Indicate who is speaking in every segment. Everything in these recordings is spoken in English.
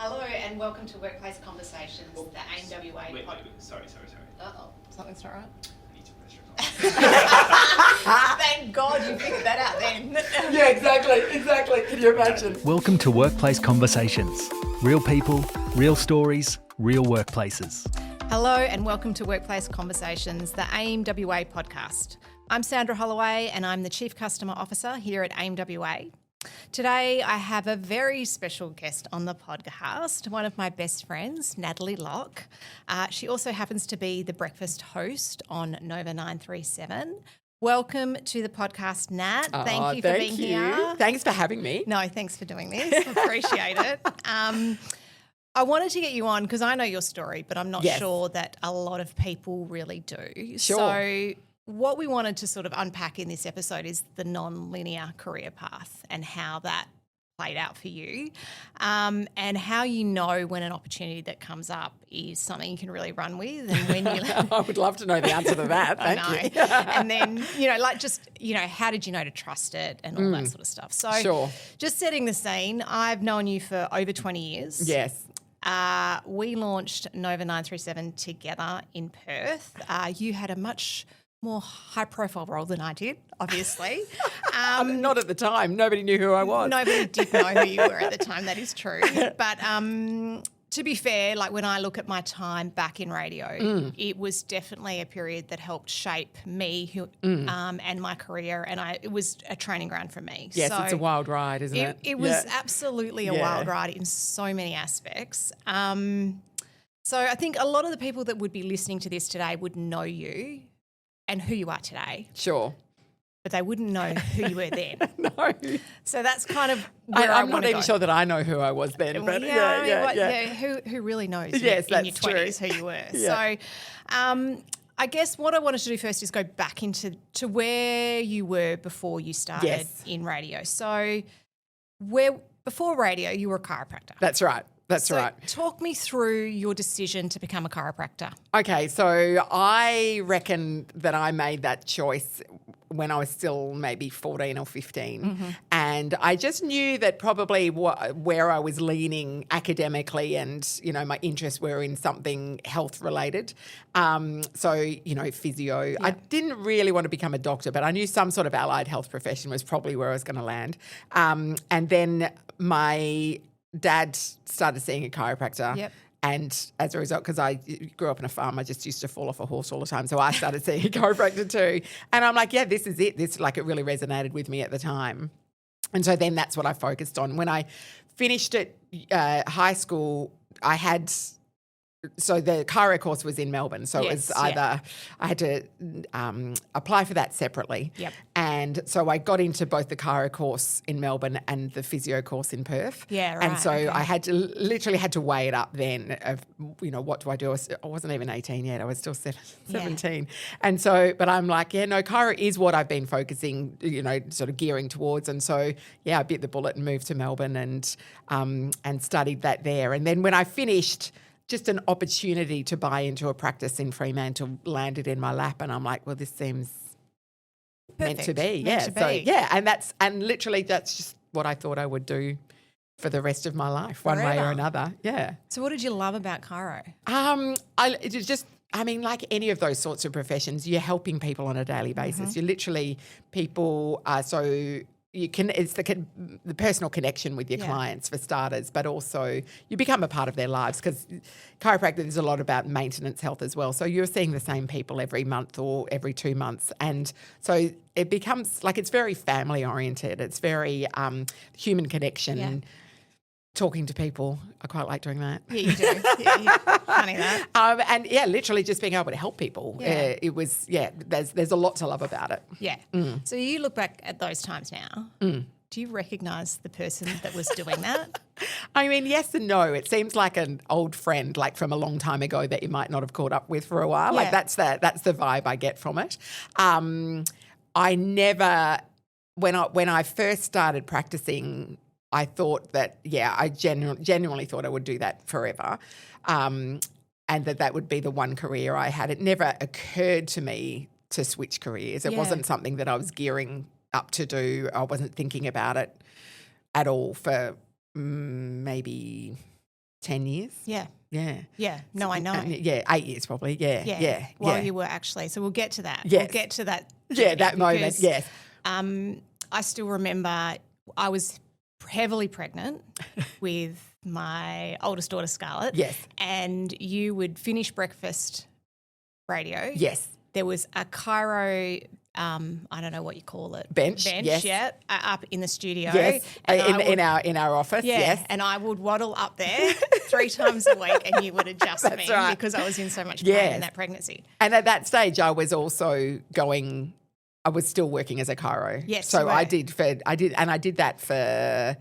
Speaker 1: Hello and welcome to Workplace Conversations, the AIMWA
Speaker 2: Wait,
Speaker 1: podcast.
Speaker 2: sorry.
Speaker 1: Uh-oh, something's not right.
Speaker 2: I need to press record.
Speaker 1: Thank God you figured that out then.
Speaker 3: Yeah, exactly. Can you imagine?
Speaker 4: Welcome to Workplace Conversations. Real people, real stories, real workplaces.
Speaker 1: Hello and welcome to Workplace Conversations, the AIMWA podcast. I'm Sandra Holloway and I'm the Chief Customer Officer here at AIMWA. Today I have a very special guest on the podcast, one of my best friends, Natalie Locke. She also happens to be the breakfast host on Nova 937. Welcome to the podcast, Nat. Thank you for being here.
Speaker 3: Thanks for having me.
Speaker 1: No, thanks for doing this. Appreciate it. I wanted to get you on because I know your story, but I'm not sure that a lot of people really do.
Speaker 3: Sure.
Speaker 1: So what we wanted to sort of unpack in this episode is the non-linear career path and how that played out for you, and how you know when an opportunity that comes up is something you can really run with, and when you
Speaker 3: I would love to know the answer to that. Thank you.
Speaker 1: And then, how did you know to trust it and all that sort of stuff. So
Speaker 3: Sure.
Speaker 1: Just setting the scene, I've known you for over 20 years.
Speaker 3: Yes.
Speaker 1: We launched Nova 937 together in Perth. You had a much more high-profile role than I did, obviously.
Speaker 3: Not at the time. Nobody knew who I was.
Speaker 1: Nobody did know who you were at the time. That is true. But to be fair, like when I look at my time back in radio, it was definitely a period that helped shape me and my career, and it was a training ground for me.
Speaker 3: Yes,
Speaker 1: so
Speaker 3: it's a wild ride, isn't it?
Speaker 1: It was absolutely a wild ride in so many aspects. So I think a lot of the people that would be listening to this today would know you and who you are today.
Speaker 3: Sure.
Speaker 1: But they wouldn't know who you were then.
Speaker 3: No.
Speaker 1: So that's kind of where
Speaker 3: I'm not
Speaker 1: wanna
Speaker 3: even
Speaker 1: go.
Speaker 3: sure that I know who I was then. But
Speaker 1: Who really knows
Speaker 3: Yes,
Speaker 1: in your
Speaker 3: that's
Speaker 1: 20s
Speaker 3: true.
Speaker 1: who you were?
Speaker 3: Yeah.
Speaker 1: So I guess what I wanted to do first is go back into where you were before you started in radio. So before radio, you were a chiropractor.
Speaker 3: That's right. That's
Speaker 1: So
Speaker 3: right.
Speaker 1: talk me through your decision to become a chiropractor.
Speaker 3: Okay, so I reckon that I made that choice when I was still maybe 14 or 15. And I just knew that probably where I was leaning academically and, my interests were in something health related. Physio. Yeah. I didn't really want to become a doctor, but I knew some sort of allied health profession was probably where I was going to land. And then my dad started seeing a chiropractor.
Speaker 1: Yep.
Speaker 3: And as a result, because I grew up on a farm, I just used to fall off a horse all the time. So I started seeing a chiropractor too. And I'm like, yeah, this is it. It really resonated with me at the time. And so then that's what I focused on. When I finished at high school, so the chiro course was in Melbourne. So it was either I had to apply for that separately.
Speaker 1: Yep.
Speaker 3: And so I got into both the chiro course in Melbourne and the physio course in Perth.
Speaker 1: Yeah, right.
Speaker 3: And so I had to weigh it up then of, what do I do? I wasn't even 18 yet. I was still 17. And so, but I'm like, chiro is what I've been focusing, sort of gearing towards. And so, I bit the bullet and moved to Melbourne and studied that there. And then when I finished, just an opportunity to buy into a practice in Fremantle landed in my lap, and I'm like, well, this seems meant to be. And literally that's just what I thought I would do for the rest of my life, one way or another. Yeah.
Speaker 1: So what did you love about chiro?
Speaker 3: Like any of those sorts of professions, you're helping people on a daily basis. You're literally people it's the personal connection with your clients for starters, but also you become a part of their lives because chiropractic is a lot about maintenance health as well. So you're seeing the same people every month or every 2 months. And so it becomes like it's very family oriented. It's very human connection. Yeah. Talking to people. I quite like doing that.
Speaker 1: Yeah, you do. Funny that.
Speaker 3: Literally just being able to help people.
Speaker 1: Yeah.
Speaker 3: There's a lot to love about it.
Speaker 1: Yeah. So you look back at those times now. Do you recognise the person that was doing that?
Speaker 3: I mean, yes and no. It seems like an old friend, like from a long time ago that you might not have caught up with for a while.
Speaker 1: Yeah.
Speaker 3: Like that's the vibe I get from it. I never, when I first started practicing, I thought that, I genuinely thought I would do that forever, and that would be the one career I had. It never occurred to me to switch careers. It wasn't something that I was gearing up to do. I wasn't thinking about it at all for maybe 10 years.
Speaker 1: Yeah.
Speaker 3: Yeah.
Speaker 1: Yeah. No, I know.
Speaker 3: 8 years probably. Yeah.
Speaker 1: While you were actually. So we'll get to that.
Speaker 3: Yes.
Speaker 1: We'll get to that.
Speaker 3: Yeah, that moment,
Speaker 1: because,
Speaker 3: yes.
Speaker 1: I still remember I was heavily pregnant with my oldest daughter, Scarlett.
Speaker 3: Yes.
Speaker 1: And you would finish breakfast radio.
Speaker 3: Yes.
Speaker 1: There was a chiro, I don't know what you call it.
Speaker 3: Bench, yes.
Speaker 1: yeah, up in the studio.
Speaker 3: Yes,
Speaker 1: And
Speaker 3: in our office,
Speaker 1: yeah,
Speaker 3: yes.
Speaker 1: and I would waddle up there 3 times a week and you would adjust me
Speaker 3: right.
Speaker 1: because I was in so much pain
Speaker 3: Yes.
Speaker 1: in that pregnancy.
Speaker 3: And at that stage, I was also I was still working as a chiro.
Speaker 1: Yes,
Speaker 3: so
Speaker 1: you were.
Speaker 3: I did that for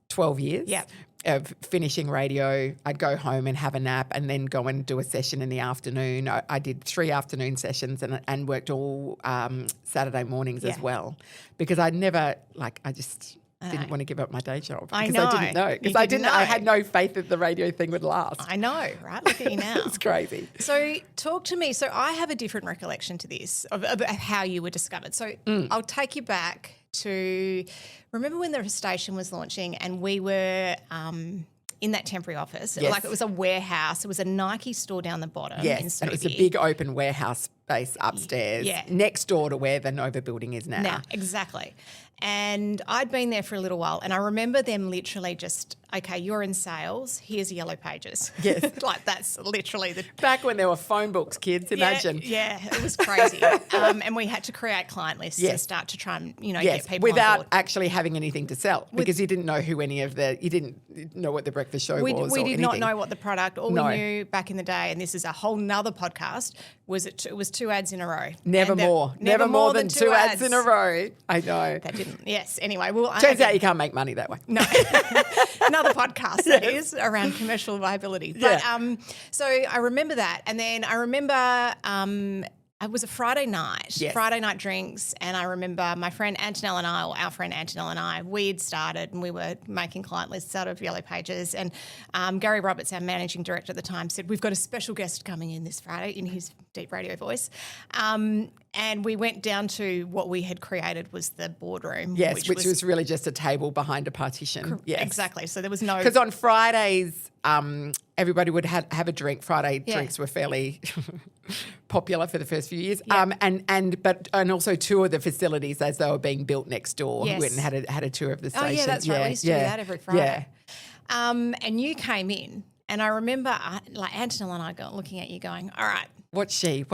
Speaker 3: 12 years.
Speaker 1: Yeah.
Speaker 3: Of finishing radio, I'd go home and have a nap and then go and do a session in the afternoon. I did 3 afternoon sessions and worked all Saturday mornings as
Speaker 1: Yeah.
Speaker 3: well because I just didn't want to give up my day job
Speaker 1: I
Speaker 3: because
Speaker 1: know.
Speaker 3: I didn't know.
Speaker 1: You
Speaker 3: Because I
Speaker 1: didn't
Speaker 3: didn't. I
Speaker 1: know.
Speaker 3: had no faith that the radio thing would last.
Speaker 1: I know, right? Look at you now.
Speaker 3: It's crazy.
Speaker 1: So talk to me. So I have a different recollection to this of how you were discovered. So I'll take you back to remember when the station was launching and we were in that temporary office.
Speaker 3: Yes.
Speaker 1: Like it was a warehouse. It was a Nike store down the bottom.
Speaker 3: Yes,
Speaker 1: in
Speaker 3: and it was a
Speaker 1: Subi.
Speaker 3: big open warehouse space upstairs,
Speaker 1: Yeah.
Speaker 3: next door to where the Nova building is now.
Speaker 1: Now, exactly. And I'd been there for a little while and I remember them literally just, okay, you're in sales, here's Yellow Pages.
Speaker 3: Yes.
Speaker 1: Like that's literally the...
Speaker 3: Back when there were phone books, kids, imagine.
Speaker 1: Yeah, it was crazy. And we had to create client lists and
Speaker 3: Yes.
Speaker 1: start to try and,
Speaker 3: Yes,
Speaker 1: get people on
Speaker 3: without
Speaker 1: board.
Speaker 3: actually having anything to sell because you didn't know who you didn't know what the breakfast show
Speaker 1: We
Speaker 3: was.
Speaker 1: did
Speaker 3: or
Speaker 1: not
Speaker 3: anything.
Speaker 1: know what the product, all
Speaker 3: No.
Speaker 1: we knew back in the day, and this is a whole nother podcast, it was 2 ads in a row.
Speaker 3: Never
Speaker 1: And
Speaker 3: more. Never more than 2 ads in a row. I know.
Speaker 1: That didn't, yes. Anyway, well,
Speaker 3: Turns out you can't make money that way.
Speaker 1: No, another podcast that is around commercial viability. But so I remember that, and then I remember it was a Friday night,
Speaker 3: Yes.
Speaker 1: Friday night drinks, and I remember my friend Antonella and I, or our friend Antonella and I, we'd started and we were making client lists out of Yellow Pages, and Gary Roberts, our managing director at the time, said, we've got a special guest coming in this Friday in his deep radio voice. And we went down to what we had created was the boardroom.
Speaker 3: Yes, which was really just a table behind a partition. Yes.
Speaker 1: Exactly. So there was no...
Speaker 3: Because on Fridays, everybody would have a drink. Friday
Speaker 1: Yeah.
Speaker 3: drinks were fairly popular for the first few years.
Speaker 1: Yeah.
Speaker 3: And also 2 of the facilities as they were being built next door.
Speaker 1: Yes.
Speaker 3: We went and had a tour of the station.
Speaker 1: Oh, yeah, that's right. We used to do that every Friday. And you came in, and I remember Antonella and I looking at you going, all right,
Speaker 3: What's she here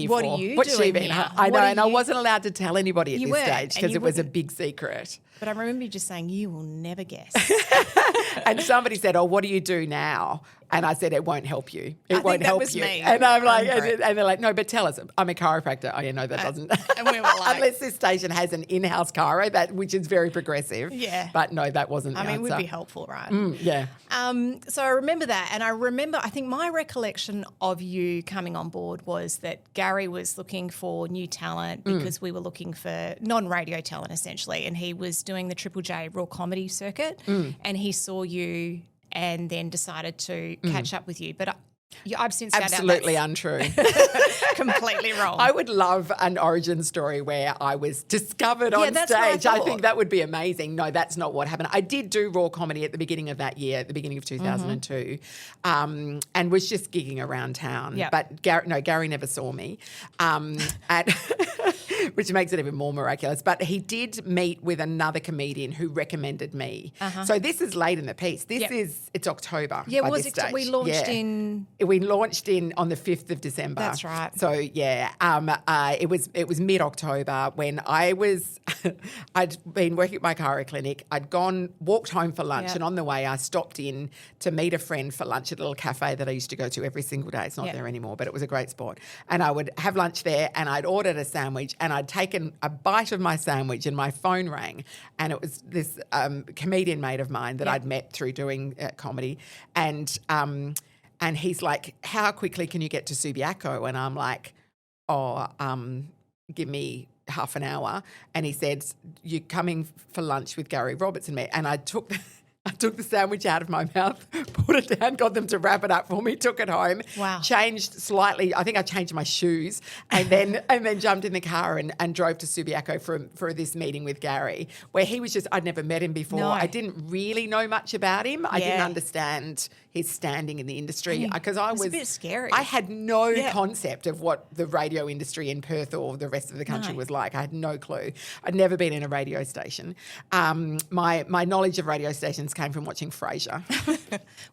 Speaker 1: What
Speaker 3: for?
Speaker 1: are you
Speaker 3: What's she
Speaker 1: doing
Speaker 3: been?
Speaker 1: here?
Speaker 3: I know,
Speaker 1: What are
Speaker 3: and I
Speaker 1: you-
Speaker 3: wasn't allowed to tell anybody at
Speaker 1: You
Speaker 3: this
Speaker 1: weren't,
Speaker 3: stage
Speaker 1: and
Speaker 3: because
Speaker 1: you
Speaker 3: it was a
Speaker 1: wouldn't.
Speaker 3: big secret.
Speaker 1: but I remember you just saying, you will never guess.
Speaker 3: And somebody said, "Oh, what do you do now?" And I said, "It won't help you. It
Speaker 1: think
Speaker 3: won't
Speaker 1: that
Speaker 3: help
Speaker 1: was
Speaker 3: you."
Speaker 1: me.
Speaker 3: And I'm like,
Speaker 1: I'm great.
Speaker 3: and they're like, "No, but tell us. I'm a chiropractor." Oh, yeah, no, that doesn't.
Speaker 1: And we were like-
Speaker 3: unless this station has an in-house chiro, which is very progressive.
Speaker 1: Yeah.
Speaker 3: But no, that wasn't. The
Speaker 1: I mean,
Speaker 3: answer.
Speaker 1: would be helpful, right?
Speaker 3: Yeah.
Speaker 1: So I remember that, and I think my recollection of you coming on board was that Gary was looking for new talent because we were looking for non-radio talent essentially, and he was doing the Triple J Raw Comedy circuit, and he saw you and then decided to catch up with you. But I've since found
Speaker 3: Absolutely
Speaker 1: out
Speaker 3: untrue.
Speaker 1: that's completely wrong.
Speaker 3: I would love an origin story where I was discovered on
Speaker 1: that's what I
Speaker 3: stage. I
Speaker 1: thought.
Speaker 3: think that would be amazing. No, that's not what happened. I did do raw comedy at the beginning of that year, at the beginning of 2002, and was just gigging around town.
Speaker 1: Yep.
Speaker 3: But Gary never saw me, which makes it even more miraculous. But he did meet with another comedian who recommended me. So this is late in the piece. It's October.
Speaker 1: Yeah,
Speaker 3: by
Speaker 1: was
Speaker 3: this
Speaker 1: it?
Speaker 3: stage.
Speaker 1: We launched
Speaker 3: Yeah.
Speaker 1: in.
Speaker 3: We launched on the 5th of December.
Speaker 1: That's right.
Speaker 3: So yeah, it was mid-October when I'd been working at my chiro clinic. I'd walked home for lunch,
Speaker 1: Yep.
Speaker 3: and on the way I stopped in to meet a friend for lunch at a little cafe that I used to go to every single day. It's not
Speaker 1: Yep.
Speaker 3: there anymore, but it was a great spot. And I would have lunch there, and I'd ordered a sandwich, and I'd taken a bite of my sandwich, and my phone rang, and it was this comedian mate of mine that
Speaker 1: Yep.
Speaker 3: I'd met through doing comedy, and he's like, "How quickly can you get to Subiaco?" And I'm like, give me half an hour. And he said, "You're coming for lunch with Gary Roberts and me." And I took took the sandwich out of my mouth, put it down, got them to wrap it up for me, took it home,
Speaker 1: Wow.
Speaker 3: changed slightly. I think I changed my shoes and then jumped in the car and drove to Subiaco for this meeting with Gary, where he was I'd never met him before.
Speaker 1: No.
Speaker 3: I didn't really know much about him. I didn't
Speaker 1: Yeah.
Speaker 3: understand his standing in the industry because I
Speaker 1: It was
Speaker 3: was
Speaker 1: a bit scary.
Speaker 3: I had no
Speaker 1: Yeah.
Speaker 3: concept of what the radio industry in Perth or the rest of the country was like. I had no clue. I'd never been in a radio station. My knowledge of radio stations came from watching Frasier.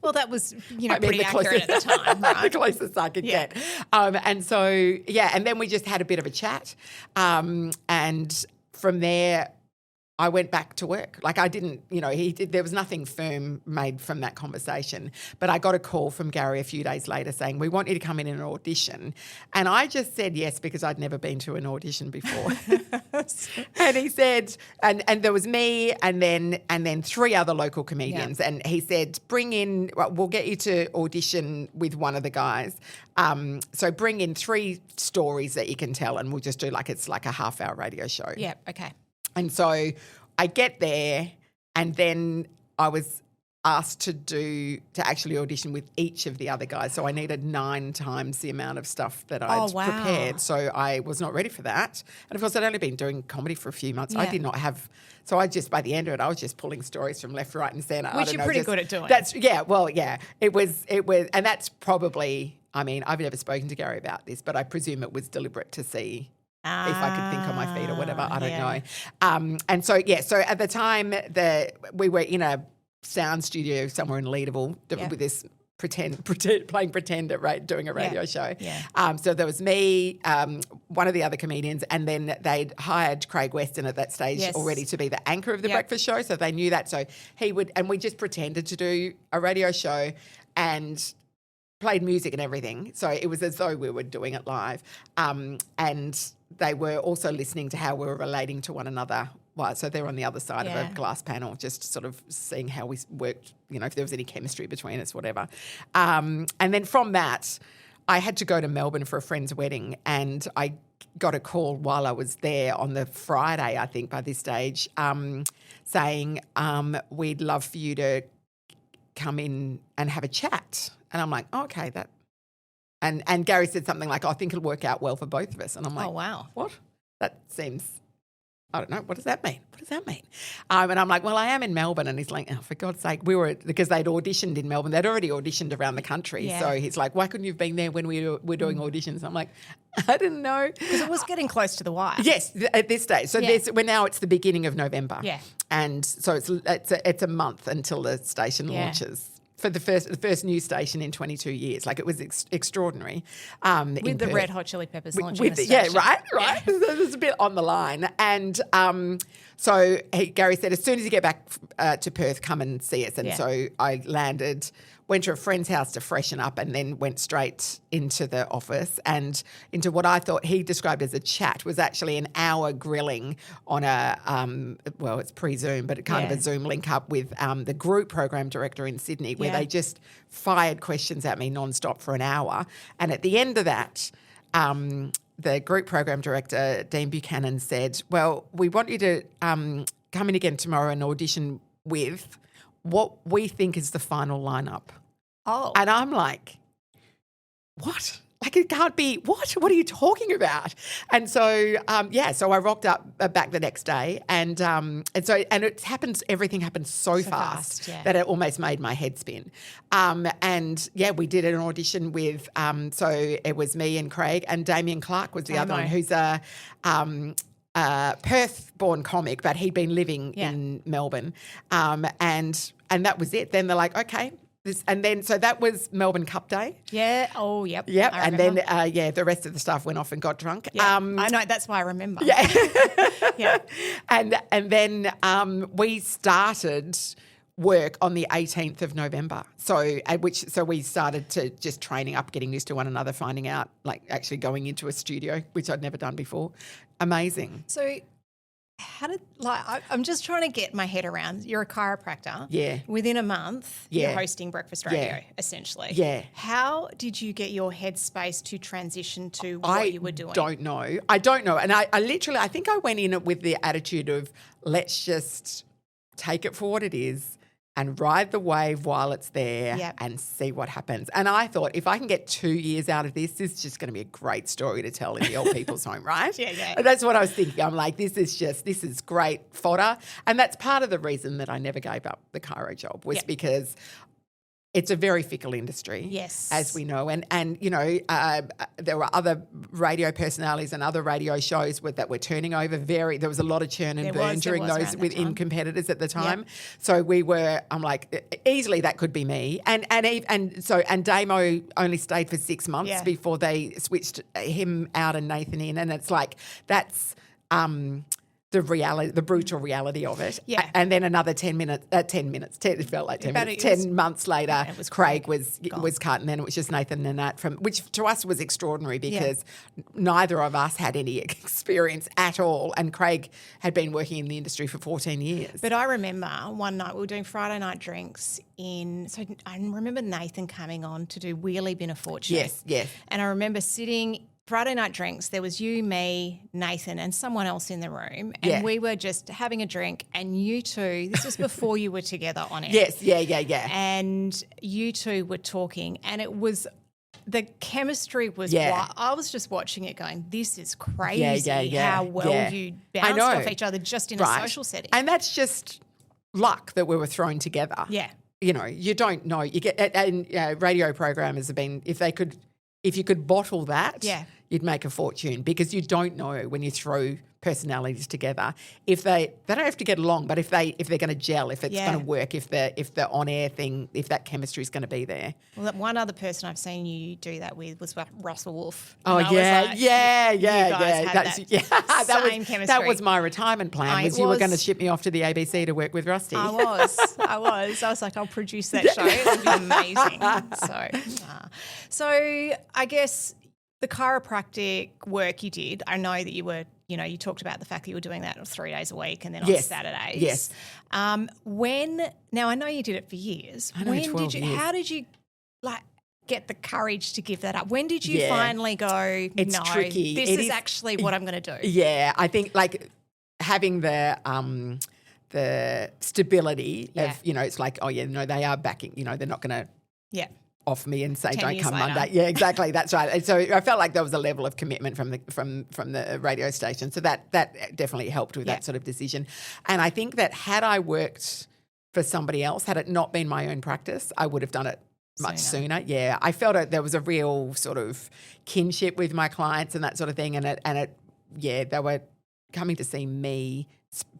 Speaker 1: Well, that was,
Speaker 3: I mean,
Speaker 1: pretty
Speaker 3: the
Speaker 1: accurate
Speaker 3: closest-
Speaker 1: at the time, right?
Speaker 3: the closest I could
Speaker 1: Yeah.
Speaker 3: get. And so, and then we just had a bit of a chat. And from there, I went back to work. Like I didn't, there was nothing firm made from that conversation. But I got a call from Gary a few days later saying, we want you to come in an audition. And I just said yes because I'd never been to an audition before. And he said, and there was me and then 3 other local comedians.
Speaker 1: Yeah.
Speaker 3: And he said, we'll get you to audition with one of the guys. So bring in 3 stories that you can tell and we'll just do it's like a half-hour radio show.
Speaker 1: Yeah, okay.
Speaker 3: And so I get there and then I was asked to actually audition with each of the other guys. So I needed 9 times the amount of stuff that I'd
Speaker 1: wow.
Speaker 3: prepared. So I was not ready for that. And of course, I'd only been doing comedy for a few months. I
Speaker 1: Yeah.
Speaker 3: did not have – so by the end of it, I was just pulling stories from left, right and centre.
Speaker 1: Which you're pretty good at doing.
Speaker 3: It was – and that's probably – I mean, I've never spoken to Gary about this, but I presume it was deliberate to see – if I could think on my feet or whatever, I don't know. And so at the time we were in a sound studio somewhere in Leederville with this playing pretend at doing a radio show.
Speaker 1: Yeah.
Speaker 3: So there was me, one of the other comedians, and then they'd hired Craig Weston at that stage already to be the anchor of the breakfast show. So they knew that. So he would, and we just pretended to do a radio show and played music and everything. So it was as though we were doing it live. And they were also listening to how we were relating to one another. Well, so they're on the other side of a glass panel, just sort of seeing how we worked, if there was any chemistry between us, whatever. And then from that, I had to go to Melbourne for a friend's wedding and I got a call while I was there on the Friday, I think, by this stage, saying, we'd love for you to come in and have a chat. And I'm like, oh, okay, that. And Gary said something like, I think it'll work out well for both of us. And I'm like,
Speaker 1: Oh, wow.
Speaker 3: what? That seems, I don't know, what does that mean? What does that mean? And I'm like, well, I am in Melbourne. And he's like, oh, for God's sake, because they'd auditioned in Melbourne. They'd already auditioned around the country.
Speaker 1: Yeah.
Speaker 3: So he's like, why couldn't you have been there when we were doing auditions? I'm like, I didn't know.
Speaker 1: Because it was getting close to the wire.
Speaker 3: Yes, at this stage. So now it's the beginning of November.
Speaker 1: Yeah.
Speaker 3: And so it's a month until the station launches. For the first news station in 22 years. Like it was extraordinary.
Speaker 1: With the Red Hot Chili Peppers launching the
Speaker 3: yeah,
Speaker 1: station.
Speaker 3: right. Yeah. So there's a bit on the line. And so Gary said, as soon as you get back to Perth, come and see us. And so I landed, went to a friend's house to freshen up and then went straight into the office and into what I thought he described as a chat was actually an hour grilling on it's pre-Zoom, but kind of a Zoom link up with the group program director in Sydney where they just fired questions at me nonstop for an hour. And at the end of that, the group program director, Dean Buchanan, said, well, we want you to come in again tomorrow and audition with what we think is the final lineup.
Speaker 1: Oh.
Speaker 3: And I'm like, what? Like it can't be, what? What are you talking about? And so, so I rocked up back the next day and it happens, everything happened so fast that it almost made my head spin. We did an audition with, so it was me and Craig and Damien Clark was the other one who's a Perth-born comic, but he'd been living in Melbourne. And that was it. Then they're like, okay. So that was Melbourne Cup Day.
Speaker 1: Yeah. Oh, yep.
Speaker 3: Yep.
Speaker 1: I
Speaker 3: And
Speaker 1: remember.
Speaker 3: then, the rest of the staff went off and got drunk.
Speaker 1: Yeah. I know. That's why I remember.
Speaker 3: Yeah.
Speaker 1: Yeah.
Speaker 3: And then we started work on the 18th of November. So we started to just training up, getting used to one another, finding out, like actually going into a studio, which I'd never done before. Amazing.
Speaker 1: So I'm just trying to get my head around. You're a chiropractor.
Speaker 3: Yeah.
Speaker 1: Within a month, you're hosting breakfast radio, essentially.
Speaker 3: Yeah.
Speaker 1: How did you get your headspace to transition to what you were doing?
Speaker 3: I don't know. And I literally, I think I went in with the attitude of let's just take it for what it is. and ride the wave while it's there
Speaker 1: Yep.
Speaker 3: and see what happens. And I thought, if I can get 2 years out of this is just going to be a great story to tell in the old people's home, right?
Speaker 1: Yeah.
Speaker 3: And that's what I was thinking. I'm like, this is great fodder. And that's part of the reason that I never gave up the chiro job was
Speaker 1: Yep.
Speaker 3: because it's a very fickle industry,
Speaker 1: Yes.
Speaker 3: as we know. And you know, there were other radio personalities and other radio shows that were turning over. There was a lot of churn and burn during those
Speaker 1: around that
Speaker 3: within
Speaker 1: time.
Speaker 3: competitors at the time. So I'm like, easily that could be me. And Damo only stayed for 6 months
Speaker 1: Yeah.
Speaker 3: before they switched him out and Nathan in. And it's like, that's the reality, the brutal reality of it.
Speaker 1: Yeah.
Speaker 3: And then another 10 minutes, it felt like 10
Speaker 1: But
Speaker 3: minutes,
Speaker 1: it was-
Speaker 3: 10 months later,
Speaker 1: it was
Speaker 3: Craig
Speaker 1: Craig
Speaker 3: was cut, and then it was just Nathan and Nat which to us was extraordinary because neither of us had any experience at all, and Craig had been working in the industry for 14 years.
Speaker 1: But I remember one night we were doing Friday night drinks so I remember Nathan coming on to do Wheelie Bin of Fortune.
Speaker 3: Yes.
Speaker 1: And I remember sitting Friday night drinks, there was you, me, Nathan and someone else in the room, and we were just having a drink, and you two, this was before you were together on air.
Speaker 3: Yes, yeah.
Speaker 1: And you two were talking, and it was the chemistry was I was just watching it going, this is crazy how well you bounced off each other just in a social setting.
Speaker 3: And that's just luck that we were thrown together.
Speaker 1: Yeah.
Speaker 3: You know, you don't know. You get and radio programmers have been if you could bottle that, you'd make a fortune, because you don't know when you throw personalities together if they don't have to get along, but if they're going to gel, if it's going to work, if the on air thing, if that chemistry is going to be there.
Speaker 1: Well, one other person I've seen you do that with was Russell Wolf.
Speaker 3: Oh
Speaker 1: and
Speaker 3: yeah.
Speaker 1: That same chemistry.
Speaker 3: That was my retirement plan. You were going to ship me off to the ABC to work with Rusty.
Speaker 1: I was like, I'll produce that show. It would be amazing. So I guess the chiropractic work you did, I know that you were, you talked about the fact that you were doing that 3 days a week and then on Saturdays.
Speaker 3: Yes.
Speaker 1: Now I know you did it for years.
Speaker 3: I know, 12 years.
Speaker 1: How did you get the courage to give that up? When did you finally go,
Speaker 3: it's tricky.
Speaker 1: This is actually what I'm going to do?
Speaker 3: Yeah, I think having the stability of, it's like, they are backing, they're not going to off me and say,
Speaker 1: 10
Speaker 3: don't
Speaker 1: years
Speaker 3: come
Speaker 1: later.
Speaker 3: Monday. Yeah, exactly. That's right. And so I felt like there was a level of commitment from the radio station. So that definitely helped with that sort of decision. And I think that had I worked for somebody else, had it not been my own practice, I would have done it much sooner. Yeah. I felt there was a real sort of kinship with my clients and that sort of thing. And they were coming to see me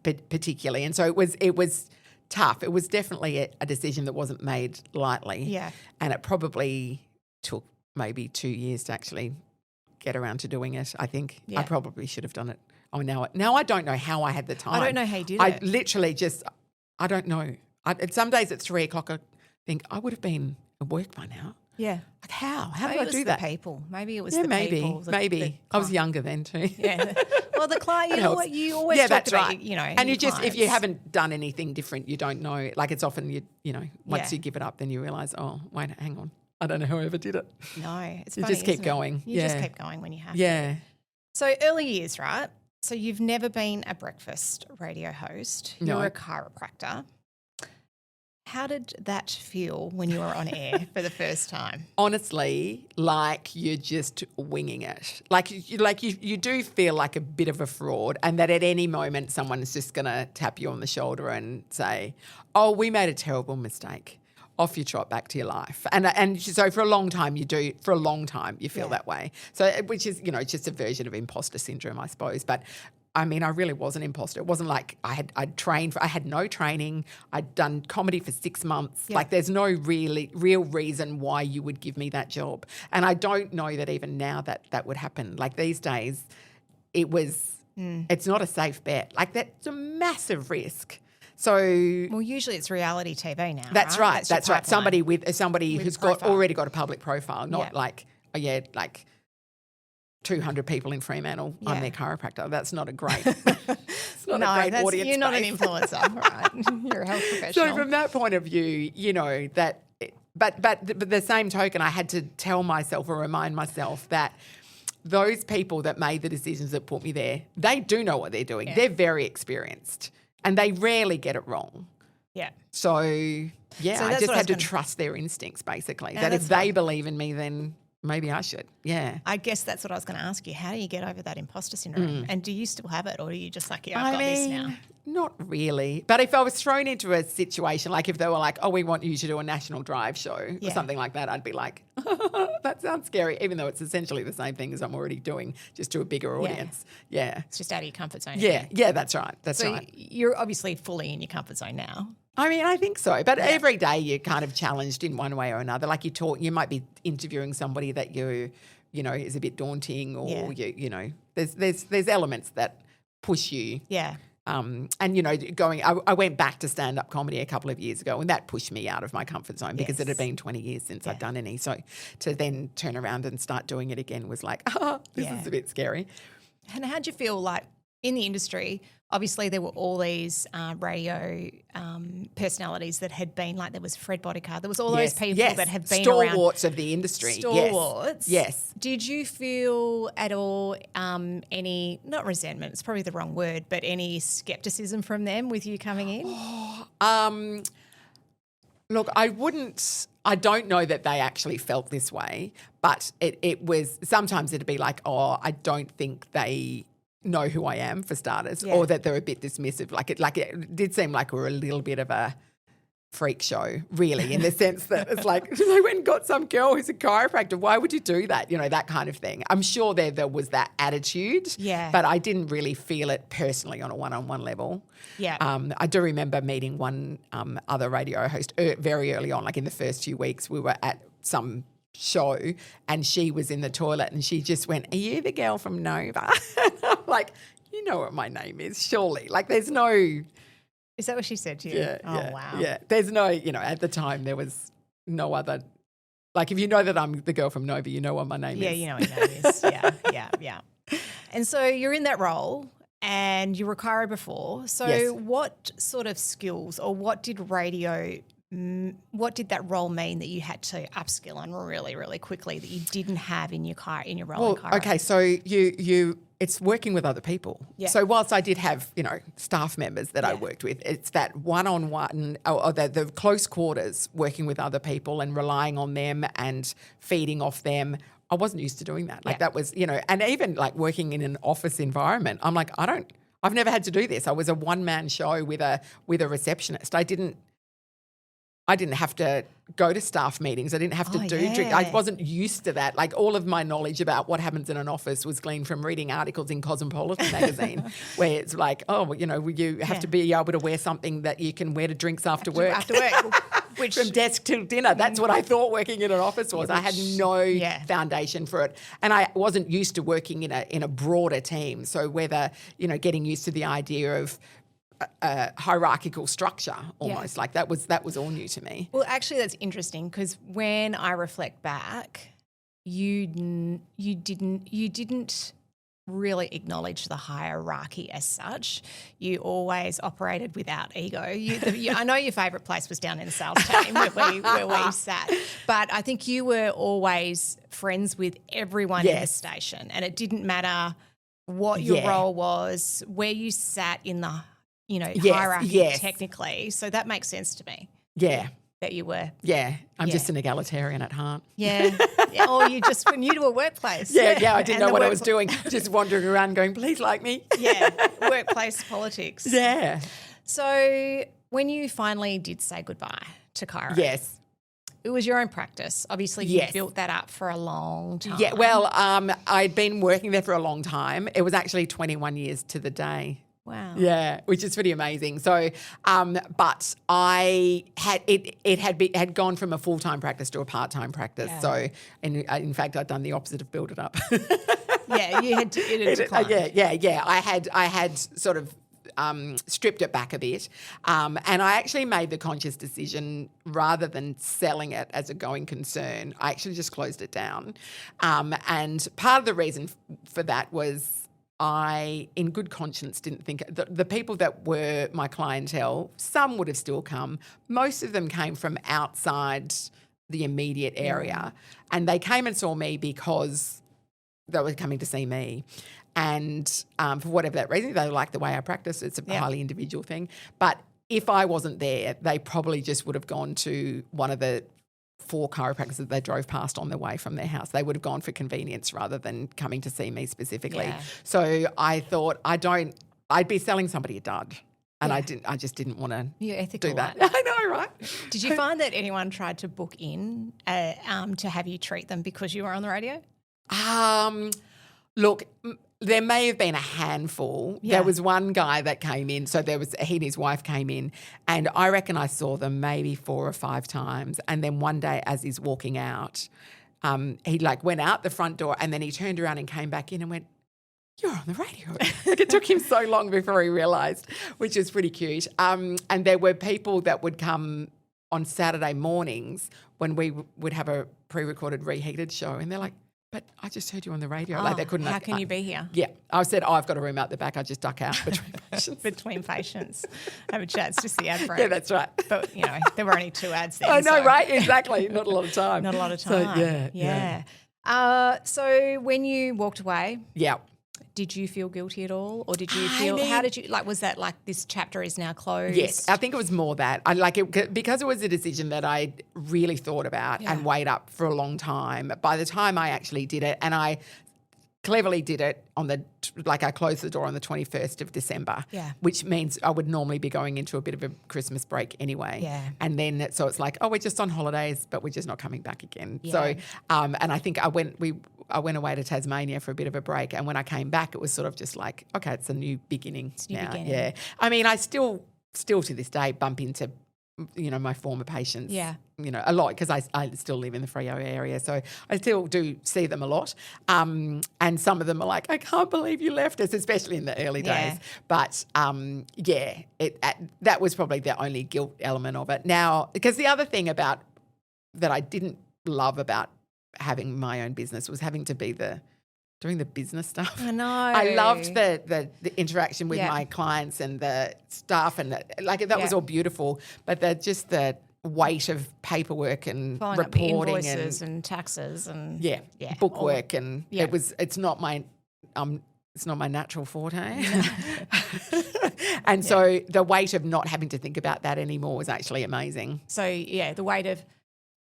Speaker 3: particularly. And so it was tough. It was definitely a decision that wasn't made lightly.
Speaker 1: Yeah.
Speaker 3: And it probably took maybe 2 years to actually get around to doing it. I think I probably should have done it. Oh, now I don't know how I had the time.
Speaker 1: I don't know how you did it.
Speaker 3: I literally I don't know. Some days at 3 o'clock I think I would have been at work by now.
Speaker 1: Yeah.
Speaker 3: Like how? How
Speaker 1: Maybe
Speaker 3: did I do that?
Speaker 1: Maybe it was the people.
Speaker 3: Maybe. I was younger then too.
Speaker 1: Yeah. Well, the client, you know what, you always talk
Speaker 3: that's
Speaker 1: about,
Speaker 3: right.
Speaker 1: And
Speaker 3: you just, if you
Speaker 1: clients.
Speaker 3: haven't done anything different, you don't know. Like it's often, once you give it up, then you realise, oh, wait, hang on. I don't know how I ever did it.
Speaker 1: No, it's
Speaker 3: You
Speaker 1: funny,
Speaker 3: just keep
Speaker 1: isn't it?
Speaker 3: going.
Speaker 1: You just
Speaker 3: Yeah.
Speaker 1: keep going when you have to.
Speaker 3: Yeah.
Speaker 1: So early years, right? So you've never been a breakfast radio host.
Speaker 3: No.
Speaker 1: You're a chiropractor. How did that feel when you were on air for the first time?
Speaker 3: Honestly, like you're just winging it. Like you do feel like a bit of a fraud, and that at any moment someone's just going to tap you on the shoulder and say, oh, we made a terrible mistake. Off you trot back to your life. And so for a long time you feel that way. So which is, it's just a version of imposter syndrome, I suppose. But I mean, I really was an imposter. It wasn't like I had no training. I'd done comedy for 6 months.
Speaker 1: Yeah.
Speaker 3: Like there's no real reason why you would give me that job. And I don't know that even now that would happen. Like these days, it's not a safe bet. Like that's a massive risk. So
Speaker 1: Well, usually it's reality TV now.
Speaker 3: that's right. That's right. Somebody who's
Speaker 1: profile.
Speaker 3: already got a public profile, not
Speaker 1: Yeah.
Speaker 3: like 200 people in Fremantle. I'm
Speaker 1: Yeah.
Speaker 3: their chiropractor. That's not a great. It's not a great audience.
Speaker 1: You're not an
Speaker 3: base.
Speaker 1: influencer, right? You're a health professional.
Speaker 3: So from that point of view, that. But the same token, I had to tell myself or remind myself that those people that made the decisions that put me there, they do know what they're doing.
Speaker 1: Yeah.
Speaker 3: They're very experienced, and they rarely get it wrong.
Speaker 1: Yeah.
Speaker 3: So, yeah,
Speaker 1: So
Speaker 3: I
Speaker 1: that's
Speaker 3: just
Speaker 1: what I
Speaker 3: had
Speaker 1: was
Speaker 3: to
Speaker 1: gonna-
Speaker 3: trust their instincts, basically.
Speaker 1: Yeah,
Speaker 3: that if
Speaker 1: that's
Speaker 3: they
Speaker 1: fine.
Speaker 3: believe in me, then maybe I should. Yeah.
Speaker 1: I guess that's what I was going to ask you. How do you get over that imposter syndrome? And do you still have it, or are you just like, yeah, I've got this now?
Speaker 3: Not really. But if I was thrown into a situation, like if they were like, oh, we want you to do a national drive show or
Speaker 1: Yeah.
Speaker 3: something like that, I'd be like, that sounds scary, even though it's essentially the same thing as I'm already doing, just to a bigger audience. Yeah.
Speaker 1: It's just out of your comfort zone.
Speaker 3: Yeah.
Speaker 1: again.
Speaker 3: Yeah, that's right. That's
Speaker 1: So
Speaker 3: right.
Speaker 1: you're obviously fully in your comfort zone now.
Speaker 3: I mean, I think so. But every day you're kind of challenged in one way or another. Like you might be interviewing somebody that you know, is a bit daunting, or you know, there's elements that push you.
Speaker 1: Yeah.
Speaker 3: And you know, I went back to stand-up comedy a couple of years ago, and that pushed me out of my comfort zone because it had been 20 years since I'd done any. So to then turn around and start doing it again was like, this is a bit scary.
Speaker 1: And how'd you feel like in the industry? Obviously, there were all these radio personalities that had been like, there was Fred Bodycard, there was all those people that have been around.
Speaker 3: Stalwarts of the industry.
Speaker 1: Stalwarts.
Speaker 3: Yes.
Speaker 1: Did you feel at all any, not resentment, it's probably the wrong word, but any skepticism from them with you coming in?
Speaker 3: Look, I don't know that they actually felt this way, but it was, sometimes it'd be like, oh, I don't think they know who I am, for starters, or that they're a bit dismissive. Like it did seem like we're a little bit of a freak show, really, in the sense that it's like, they went and got some girl who's a chiropractor. Why would you do that? You know, that kind of thing. I'm sure there was that attitude, but I didn't really feel it personally on a one-on-one level.
Speaker 1: Yeah.
Speaker 3: I do remember meeting one other radio host very early on, like in the first few weeks. We were at some show and she was in the toilet and she just went, "Are you the girl from Nova?" I'm like, you know what my name is, surely. Like there's no...
Speaker 1: Is that what she said to you? Wow.
Speaker 3: Yeah. There's no, you know, at the time there was no other... Like if you know that I'm the girl from Nova, you know what my name is.
Speaker 1: Yeah, you know what your name is. Yeah. And so you're in that role and you were chiro before. So what sort of skills, or what did that role mean that you had to upskill on really, really quickly that you didn't have in your role in chiro?
Speaker 3: Okay, so it's working with other people.
Speaker 1: Yeah.
Speaker 3: So whilst I did have, you know, staff members that I worked with, it's that one-on-one or the close quarters, working with other people and relying on them and feeding off them. I wasn't used to doing that. Like that was, you know, and even like working in an office environment, I'm like, I've never had to do this. I was a one-man show with a receptionist. I didn't have to go to staff meetings. I didn't have to drink. I wasn't used to that. Like all of my knowledge about what happens in an office was gleaned from reading articles in Cosmopolitan magazine where it's like, oh, you know, you have to be able to wear something that you can wear to drinks after work.
Speaker 1: Which
Speaker 3: From desk till dinner. That's what I thought working in an office was. I had no foundation for it. And I wasn't used to working in a broader team. So whether, you know, getting used to the idea of a hierarchical structure almost, like that was all new to me.
Speaker 1: Well, actually, that's interesting because when I reflect back, you didn't really acknowledge the hierarchy as such. You always operated without ego. I know your favourite place was down in the sales team where we sat, but I think you were always friends with everyone in the station, and it didn't matter what your role was, where you sat in the hierarchy technically. So that makes sense to me.
Speaker 3: Yeah.
Speaker 1: That you were.
Speaker 3: Yeah. I'm just an egalitarian at heart.
Speaker 1: Yeah. Or you just were new to a workplace.
Speaker 3: Yeah. I didn't know what I was doing. Just wandering around going, please like me.
Speaker 1: Yeah. Workplace politics.
Speaker 3: Yeah.
Speaker 1: So when you finally did say goodbye to chiro.
Speaker 3: Yes.
Speaker 1: It was your own practice. Obviously, you built that up for a long time.
Speaker 3: Yeah. Well, I'd been working there for a long time. It was actually 21 years to the day.
Speaker 1: Wow.
Speaker 3: Yeah, which is pretty amazing. So, but I had gone from a full-time practice to a part-time practice. Yeah. So, in fact, I'd done the opposite of build it up.
Speaker 1: Yeah, you had to decline.
Speaker 3: Yeah. I had sort of stripped it back a bit, and I actually made the conscious decision, rather than selling it as a going concern, I actually just closed it down. And part of the reason for that was, I, in good conscience, didn't think the people that were my clientele, some would have still come. Most of them came from outside the immediate area, and they came and saw me because they were coming to see me. And for whatever that reason, they liked the way I practice. It's a highly individual thing. But if I wasn't there, they probably just would have gone to one of the 4 chiropractors that they drove past on their way from their house. They would have gone for convenience rather than coming to see me specifically.
Speaker 1: Yeah.
Speaker 3: So I thought I'd be selling somebody a dud. And I just didn't want to
Speaker 1: You're ethical
Speaker 3: do that.
Speaker 1: like
Speaker 3: I know, right?
Speaker 1: Did you find that anyone tried to book in to have you treat them because you were on the radio?
Speaker 3: Look, there may have been a handful.
Speaker 1: Yeah.
Speaker 3: There was one guy that came in. So he and his wife came in, and I reckon I saw them maybe 4 or 5 times. And then one day as he's walking out, he went out the front door, and then he turned around and came back in and went, "You're on the radio." It took him so long before he realised, which is pretty cute. And there were people that would come on Saturday mornings when we would have a pre-recorded reheated show, and they're like, "But I just heard you on the radio." They couldn't.
Speaker 1: How can you be here?
Speaker 3: Yeah. I said, I've got a room out the back. I just duck out between patients.
Speaker 1: Between patients. Have a chat. It's just the ad break.
Speaker 3: Yeah, that's right.
Speaker 1: But, there were only 2 ads there.
Speaker 3: I know,
Speaker 1: so
Speaker 3: right? Exactly. Not a lot of time.
Speaker 1: Not a lot of
Speaker 3: So,
Speaker 1: time.
Speaker 3: yeah.
Speaker 1: So when you walked away,
Speaker 3: Yeah.
Speaker 1: did you feel guilty at all? Or did you feel, how did you, was that this chapter is now closed?
Speaker 3: Yes, I think it was more that. I like it because it was a decision that I really thought about and weighed up for a long time. By the time I actually did it, and I cleverly did it I closed the door on the 21st of December, which means I would normally be going into a bit of a Christmas break anyway.
Speaker 1: Yeah.
Speaker 3: And then, so it's like, we're just on holidays, but we're just not coming back again.
Speaker 1: Yeah.
Speaker 3: So, and I think I went away to Tasmania for a bit of a break, and when I came back, it was sort of just like, okay, it's a new beginning now.
Speaker 1: beginning.
Speaker 3: Yeah. I mean, I still to this day bump into, my former patients, a lot, because I still live in the Freo area, so I still do see them a lot. And some of them are like, "I can't believe you left us," especially in the early days. But that was probably the only guilt element of it. Now, because the other thing that I didn't love about having my own business was having to be doing the business stuff.
Speaker 1: I know.
Speaker 3: I loved the interaction with my clients and the staff, and that was all beautiful. But the weight of paperwork and
Speaker 1: following
Speaker 3: reporting
Speaker 1: up invoices and taxes and
Speaker 3: bookwork, and it's not my natural forte. And so the weight of not having to think about that anymore was actually amazing.
Speaker 1: So the weight of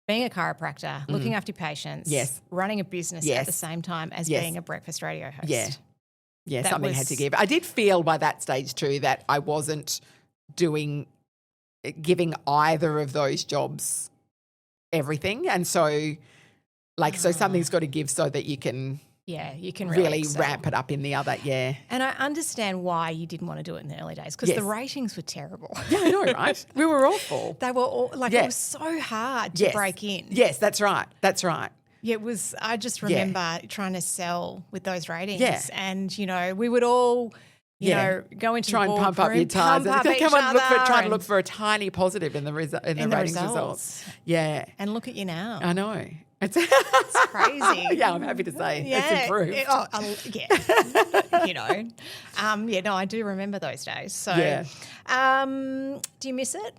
Speaker 1: being a chiropractor, looking after patients, running a business at the same time as being a breakfast radio host.
Speaker 3: Yeah, something had to give. I did feel by that stage too that I wasn't giving either of those jobs everything. And so so something's got to give so that you can
Speaker 1: you can
Speaker 3: really
Speaker 1: excel.
Speaker 3: ramp it up in the other,
Speaker 1: And I understand why you didn't want to do it in the early days, because the ratings were terrible.
Speaker 3: Yeah, I know, right? We were awful.
Speaker 1: They were all, it was so hard to break in.
Speaker 3: Yes, that's right. That's right.
Speaker 1: Yeah, it was. I just remember trying to sell with those ratings, and we would all, go into
Speaker 3: try
Speaker 1: the
Speaker 3: and pump up your tires.
Speaker 1: pump up each
Speaker 3: Try to look for a tiny positive in the ratings results. Yeah,
Speaker 1: and look at you now.
Speaker 3: I know. It's
Speaker 1: crazy.
Speaker 3: Yeah, I'm happy to say it's improved.
Speaker 1: I do remember those days. So, do you miss it?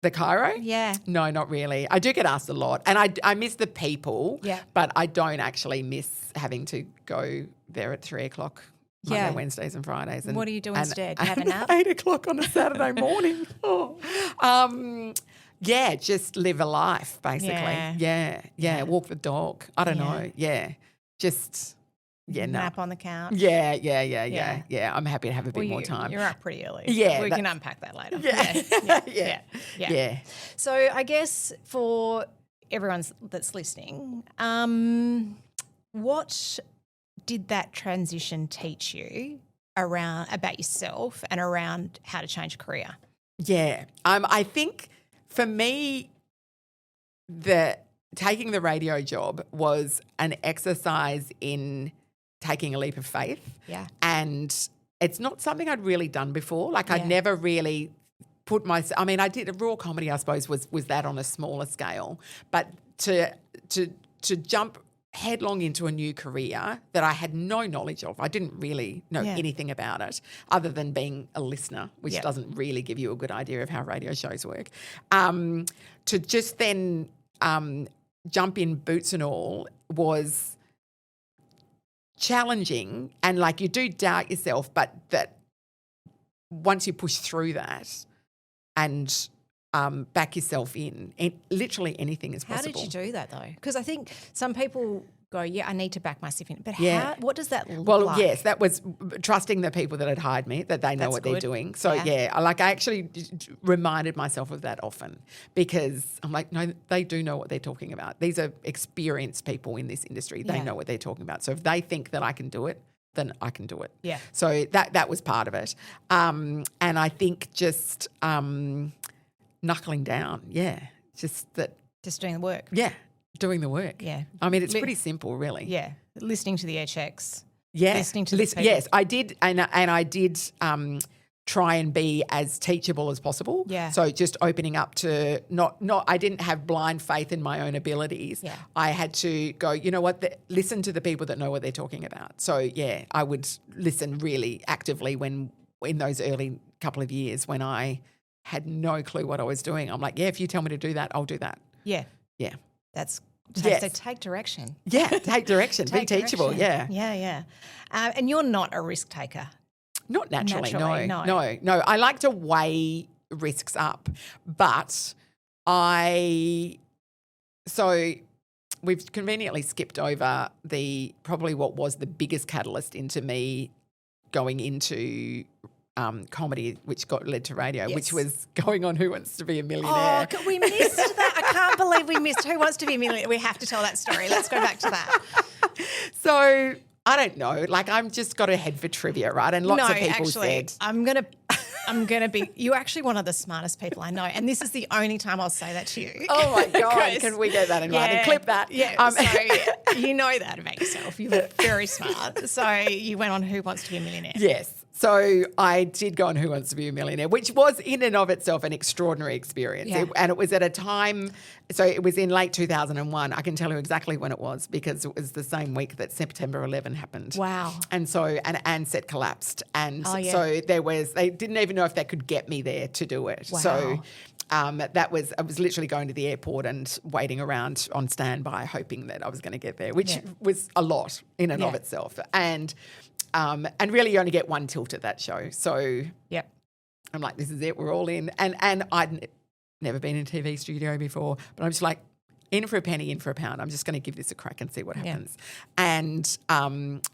Speaker 3: The chiro?
Speaker 1: Yeah.
Speaker 3: No, not really. I do get asked a lot, and I miss the people, but I don't actually miss having to go there at 3 o'clock Monday, Wednesdays and Fridays. And
Speaker 1: what do you do instead? Do you have a nap?
Speaker 3: 8 o'clock on a Saturday morning. Just live a life, basically. Yeah. Walk the dog. I don't know. Yeah. Just,
Speaker 1: nap on the couch.
Speaker 3: Yeah. I'm happy to have a bit more time.
Speaker 1: You're up pretty early.
Speaker 3: Yeah.
Speaker 1: We can unpack that later.
Speaker 3: Yeah.
Speaker 1: So I guess for everyone that's listening, what did that transition teach you about yourself and around how to change a career?
Speaker 3: Yeah. I think for me, taking the radio job was an exercise in taking a leap of faith.
Speaker 1: Yeah.
Speaker 3: And it's not something I'd really done before. I'd never really put I did raw comedy, I suppose, was that on a smaller scale. But to jump headlong into a new career that I had no knowledge of. I didn't really know anything about it other than being a listener, which doesn't really give you a good idea of how radio shows work. To just then jump in boots and all was challenging, and you do doubt yourself, but that once you push through that, and back yourself in. Literally anything is possible.
Speaker 1: How did you do that though? Because I think some people go, yeah, I need to back myself in. But what does that look like?
Speaker 3: Well, yes, that was trusting the people that had hired me, that they know what they're doing. So, I actually reminded myself of that often because I'm like, no, they do know what they're talking about. These are experienced people in this industry. They know what they're talking about. So if they think that I can do it, then I can do it.
Speaker 1: Yeah.
Speaker 3: So that was part of it. And I think just knuckling down, just that.
Speaker 1: Just doing the work.
Speaker 3: Yeah. Doing the work.
Speaker 1: Yeah.
Speaker 3: I mean, it's pretty simple, really.
Speaker 1: Yeah. Listening to the air checks.
Speaker 3: Yeah.
Speaker 1: Listening to the people.
Speaker 3: Yes, I did. And I did try and be as teachable as possible.
Speaker 1: Yeah.
Speaker 3: So just opening up to I didn't have blind faith in my own abilities.
Speaker 1: Yeah.
Speaker 3: I had to go, you know what, listen to the people that know what they're talking about. So, I would listen really actively in those early couple of years when I had no clue what I was doing. I'm like, if you tell me to do that, I'll do that.
Speaker 1: Yeah.
Speaker 3: Yeah.
Speaker 1: So take direction.
Speaker 3: Yeah, take direction. Be teachable. Yeah.
Speaker 1: Yeah. And you're not a risk taker.
Speaker 3: Not naturally,
Speaker 1: no.
Speaker 3: No. I like to weigh risks up, but we've conveniently skipped over probably what was the biggest catalyst into me going into comedy, which led to radio, which was going on Who Wants to Be a Millionaire.
Speaker 1: Oh, we missed that. I can't believe we missed Who Wants to Be a Millionaire. We have to tell that story. Let's go back to that.
Speaker 3: So I don't know. I'm just got a head for trivia, right? And lots of people said.
Speaker 1: I'm gonna be. You're actually one of the smartest people I know, and this is the only time I'll say that to you.
Speaker 3: Oh my God! Can we get that in writing? Clip that.
Speaker 1: Yeah. So you know that about yourself. You're very smart. So you went on Who Wants to Be a Millionaire?
Speaker 3: Yes. So I did go on Who Wants to Be a Millionaire, which was in and of itself an extraordinary experience.
Speaker 1: Yeah.
Speaker 3: And it was at a time, so it was in late 2001. I can tell you exactly when it was because it was the same week that September 11 happened.
Speaker 1: Wow.
Speaker 3: And so an Ansett collapsed. And
Speaker 1: so
Speaker 3: they didn't even know if they could get me there to do it.
Speaker 1: Wow.
Speaker 3: So I was literally going to the airport and waiting around on standby hoping that I was going to get there, which was a lot in and of itself. And really you only get one tilt at that show. So I'm like, this is it, we're all in. And I'd never been in a TV studio before, but I'm just like, in for a penny, in for a pound. I'm just going to give this a crack and see what happens. And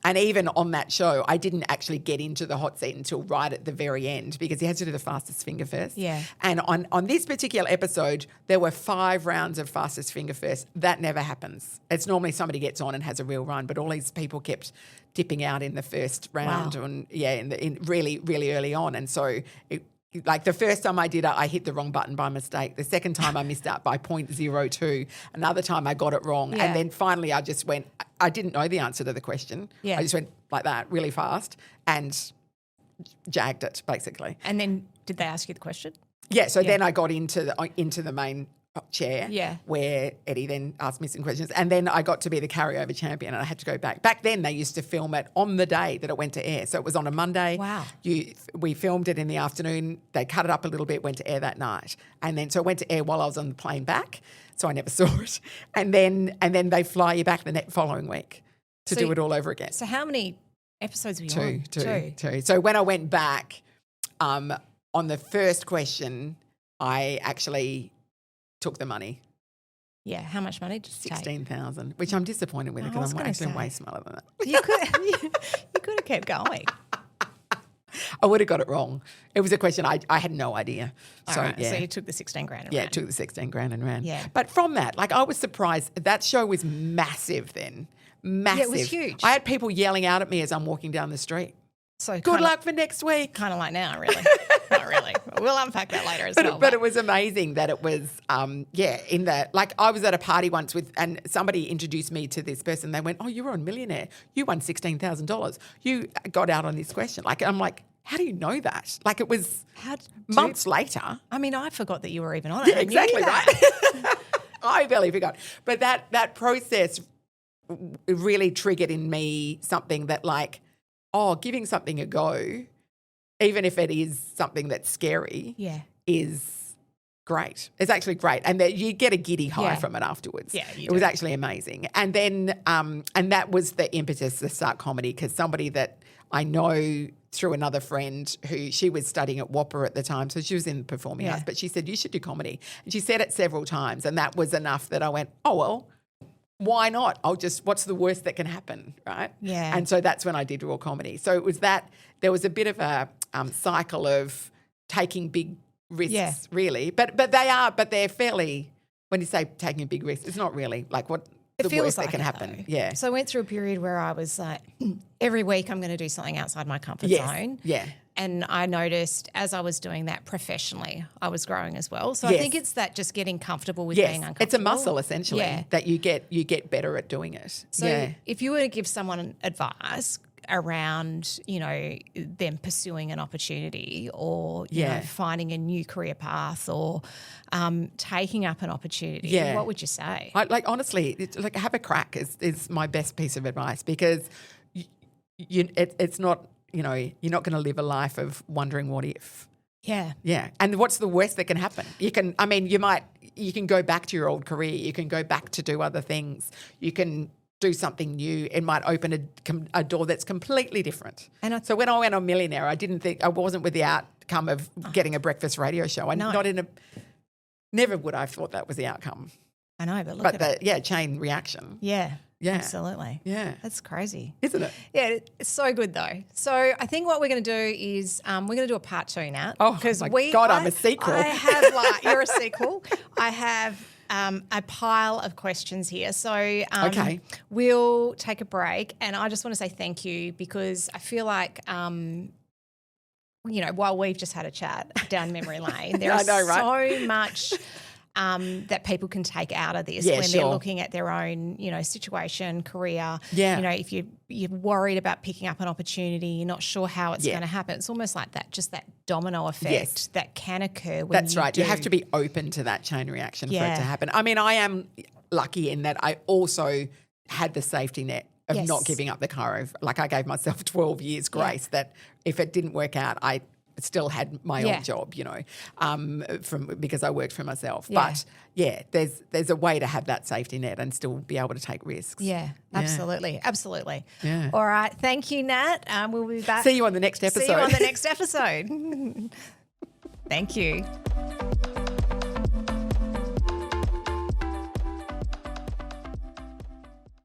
Speaker 3: even on that show, I didn't actually get into the hot seat until right at the very end because you had to do the fastest finger first.
Speaker 1: Yeah.
Speaker 3: And on this particular episode, there were 5 rounds of fastest finger first. That never happens. It's normally somebody gets on and has a real run, but all these people kept dipping out in the first round in really, really early on. And so like the first time I did it, I hit the wrong button by mistake. The second time I missed out by 0.02. Another time I got it wrong.
Speaker 1: Yeah.
Speaker 3: And then finally I just went, I didn't know the answer to the question.
Speaker 1: Yeah.
Speaker 3: I just went like that really fast and jagged it basically.
Speaker 1: And then did they ask you the question?
Speaker 3: Yeah, so then I got into the main chair where Eddie then asked me some questions and then I got to be the carryover champion and I had to go back. Back then they used to film it on the day that it went to air. So it was on a Monday.
Speaker 1: Wow.
Speaker 3: We filmed it in the afternoon. They cut it up a little bit, went to air that night. And then so it went to air while I was on the plane back. So I never saw it. And then they fly you back the following week to do it all over again.
Speaker 1: So how many episodes were you on?
Speaker 3: Two. So when I went back on the first question, I actually took the money.
Speaker 1: Yeah, how much money did you take?
Speaker 3: 16,000, which I'm disappointed with because I'm actually way smarter than that.
Speaker 1: You could have kept going.
Speaker 3: I would have got it wrong. It was a question I had no idea.
Speaker 1: So you took the 16 grand and ran.
Speaker 3: Yeah, took the 16 grand and ran.
Speaker 1: Yeah.
Speaker 3: But from that, I was surprised. That show was massive then. Massive.
Speaker 1: Yeah, it was huge.
Speaker 3: I had people yelling out at me as I'm walking down the street.
Speaker 1: So
Speaker 3: good luck for next week.
Speaker 1: Kind of like now, really. Not really. We'll unpack that later as well.
Speaker 3: But it was amazing that it was, in that, I was at a party once and somebody introduced me to this person. They went, oh, you were on Millionaire. You won $16,000. You got out on this question. I'm like, how do you know that? It was months later.
Speaker 1: I mean, I forgot that you were even on it.
Speaker 3: Yeah, exactly right. I barely forgot. But that process really triggered in me something that giving something a go, even if it is something that's scary, is great. It's actually great. And that you get a giddy high from it afterwards.
Speaker 1: Yeah,
Speaker 3: it was actually amazing. And then and that was the impetus to start comedy because somebody that I know through another friend she was studying at WPA at the time, so she was in the performing
Speaker 1: Yeah.
Speaker 3: arts, but she said, you should do comedy. And she said it several times, and that was enough that I went, oh, well, why not? What's the worst that can happen, right?
Speaker 1: Yeah.
Speaker 3: And so that's when I did raw comedy. So it was that, there was a bit of a cycle of taking big risks, really. But they're fairly, when you say taking a big risk, it's not really like what the
Speaker 1: feels
Speaker 3: worst
Speaker 1: like
Speaker 3: that can
Speaker 1: it,
Speaker 3: happen.
Speaker 1: though.
Speaker 3: Yeah.
Speaker 1: So I went through a period where I was like, every week I'm going to do something outside my comfort
Speaker 3: Yes.
Speaker 1: zone.
Speaker 3: Yeah.
Speaker 1: And I noticed as I was doing that professionally, I was growing as well. So I
Speaker 3: Yes.
Speaker 1: think it's that just getting comfortable with
Speaker 3: Yes.
Speaker 1: being uncomfortable.
Speaker 3: It's a muscle essentially
Speaker 1: Yeah.
Speaker 3: that you get better at doing it.
Speaker 1: So
Speaker 3: yeah.
Speaker 1: if you were to give someone advice around, them pursuing an opportunity or you know, finding a new career path or taking up an opportunity, what would you say?
Speaker 3: Honestly, have a crack is my best piece of advice, because it's not, you're not going to live a life of wondering what if.
Speaker 1: Yeah.
Speaker 3: Yeah. And what's the worst that can happen? You can go back to your old career. You can go back to do other things. You can do something new. It might open a door that's completely different. So when I went on Millionaire, I wasn't with the outcome of getting a breakfast radio show. Never would I have thought that was the outcome.
Speaker 1: I know, but look at it.
Speaker 3: Chain reaction.
Speaker 1: Yeah.
Speaker 3: Yeah.
Speaker 1: Absolutely.
Speaker 3: Yeah.
Speaker 1: That's crazy.
Speaker 3: Isn't it?
Speaker 1: Yeah, it's so good though. So I think what we're going to do is we're going to do a part 2 now.
Speaker 3: Oh, my God, I'm a sequel.
Speaker 1: I have you're a sequel. I have a pile of questions here. So
Speaker 3: Okay.
Speaker 1: we'll take a break, and I just want to say thank you, because I feel like while we've just had a chat down memory lane, there is so much that people can take out of this when they're looking at their own, situation, career.
Speaker 3: Yeah.
Speaker 1: If you're worried about picking up an opportunity, you're not sure how it's going to happen. It's almost like that, just that domino effect that can occur when
Speaker 3: That's right. You have to be open to that chain reaction for it to happen. I mean, I am lucky in that I also had the safety net of not giving up the chiro. Like, I gave myself 12 years grace that if it didn't work out, I still had my old job, because I worked for myself.
Speaker 1: Yeah.
Speaker 3: But there's a way to have that safety net and still be able to take risks.
Speaker 1: Yeah, absolutely. Absolutely.
Speaker 3: Yeah.
Speaker 1: All right. Thank you, Nat. We'll be back.
Speaker 3: See you on the next episode.
Speaker 1: See you on the next episode. Thank you.